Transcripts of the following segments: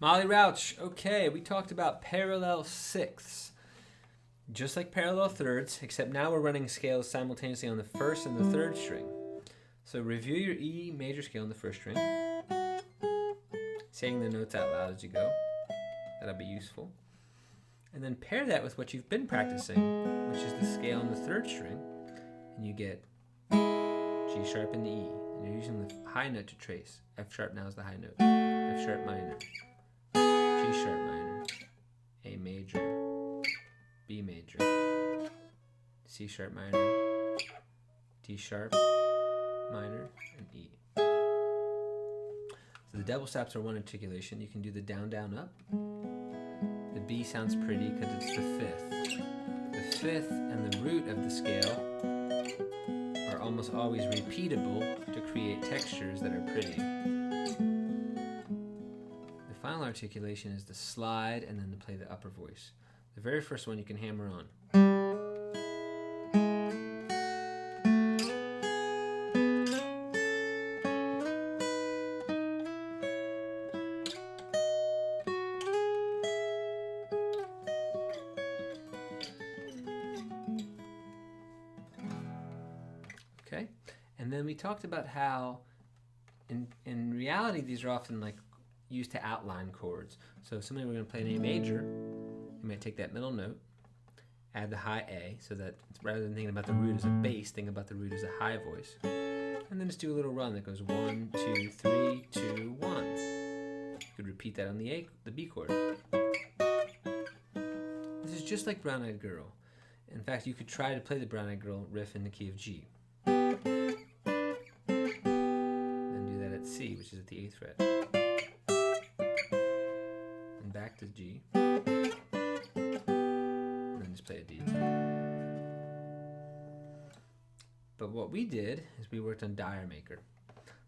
Molly Rauch. Okay, we talked about parallel sixths, just like parallel thirds, except now we're running scales simultaneously on the first and the third string. So review your E major scale on the first string, saying the notes out loud as you go. That'll be useful. And then pair that with what you've been practicing, which is the scale on the third string, and you get G sharp and the E. And you're using the high note to trace. F sharp now is the high note. F sharp minor, G sharp minor, A major, B major, C sharp minor, D sharp minor, and E. So the double stops are one articulation. You can do the down, down, up. The B sounds pretty because it's the fifth. The fifth and the root of the scale are almost always repeatable to create textures that are pretty. The final articulation is the slide and then to play the upper voice. The very first one you can hammer on. Okay, and then we talked about how in reality these are often like used to outline chords. So if somebody were going to play an A major, you might take that middle note, add the high A, so that rather than thinking about the root as a bass, think about the root as a high voice. And then just do a little run that goes 1, 2, 3, 2, 1. You could repeat that on the B chord. This is just like Brown Eyed Girl. In fact, you could try to play the Brown Eyed Girl riff in the key of G. C, which is at the 8th fret, and back to G, and then just play a D. But what we did is we worked on Dire Maker.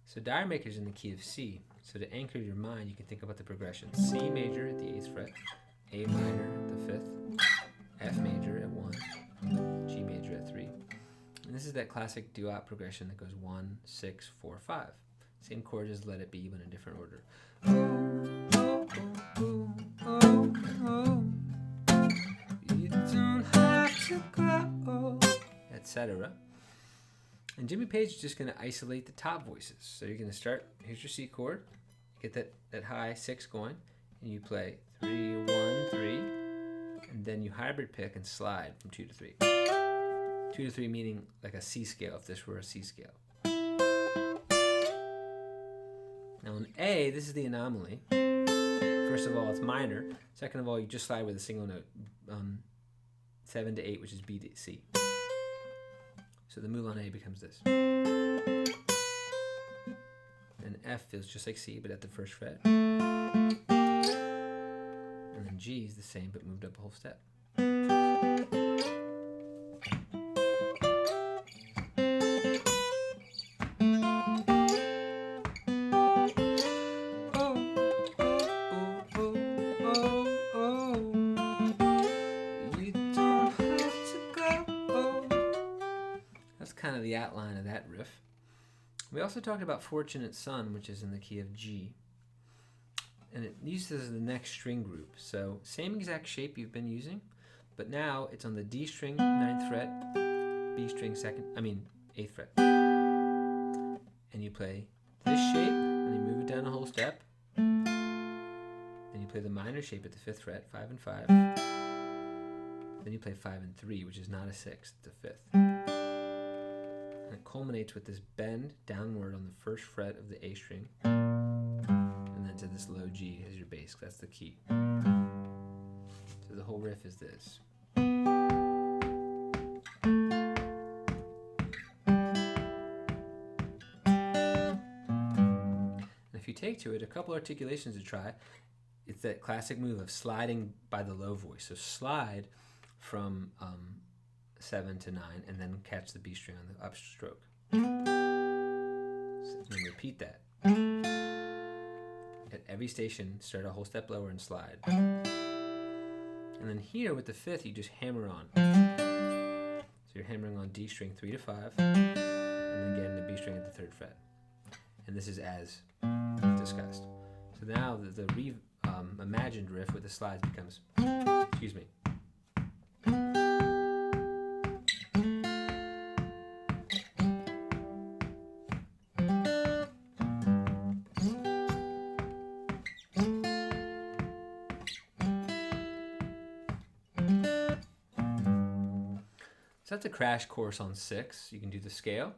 So Dire Maker is in the key of C. So to anchor your mind, you can think about the progression: C major at the 8th fret, A minor at the 5th, F major at 1, G major at 3. And this is that classic duet progression that goes 1, 6, 4, 5. Same chord as Let It Be, but in a different order. You don't have to go, etc. And Jimmy Page is just going to isolate the top voices. So you're going to start, here's your C chord, get that high 6 going, and you play 3, 1, 3, and then you hybrid pick and slide from 2 to 3. 2 to 3 meaning like a C scale if this were a C scale. Now in A, this is the anomaly. First of all, it's minor. Second of all, you just slide with a single note, 7 to 8, which is B to C. So the move on A becomes this. And F feels just like C, but at the 1st fret. And then G is the same, but moved up a whole step. Kind of the outline of that riff. We also talked about Fortunate Son, which is in the key of G, and it uses the next string group. So same exact shape you've been using, but now it's on the D string 9th fret, B string 8th fret, and you play this shape and you move it down a whole step. Then you play the minor shape at the 5th fret, 5 and 5. Then you play 5 and 3, which is not a 6th, it's a 5th. And it culminates with this bend downward on the 1st fret of the A string, and then to this low G as your bass. That's the key. So the whole riff is this. And if you take to it, a couple articulations to try. It's that classic move of sliding by the low voice. So slide from 7 to 9, and then catch the B string on the upstroke. And then repeat that. At every station, start a whole step lower and slide. And then here with the 5th, you just hammer on. So you're hammering on D string 3 to 5, and then again the B string at the 3rd fret. And this is as discussed. So now the imagined riff with the slides becomes, excuse me. So that's a crash course on 6. You can do the scale,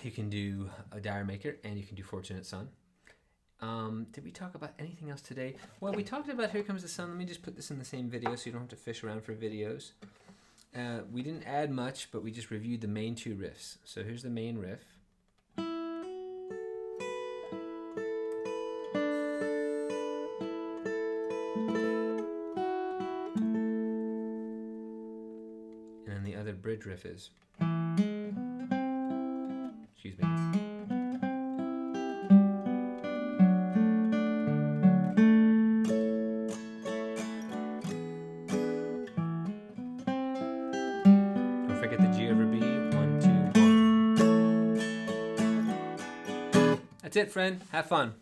you can do a Dire Maker, and you can do Fortunate Son. Did we talk about anything else today? Well, we talked about Here Comes the Sun. Let me just put this in the same video so you don't have to fish around for videos. We didn't add much, but we just reviewed the main 2 riffs. So here's the main riff. And then the other bridge riff is, excuse me. Don't forget the G over B, 1, 2, 1. That's it, friend. Have fun.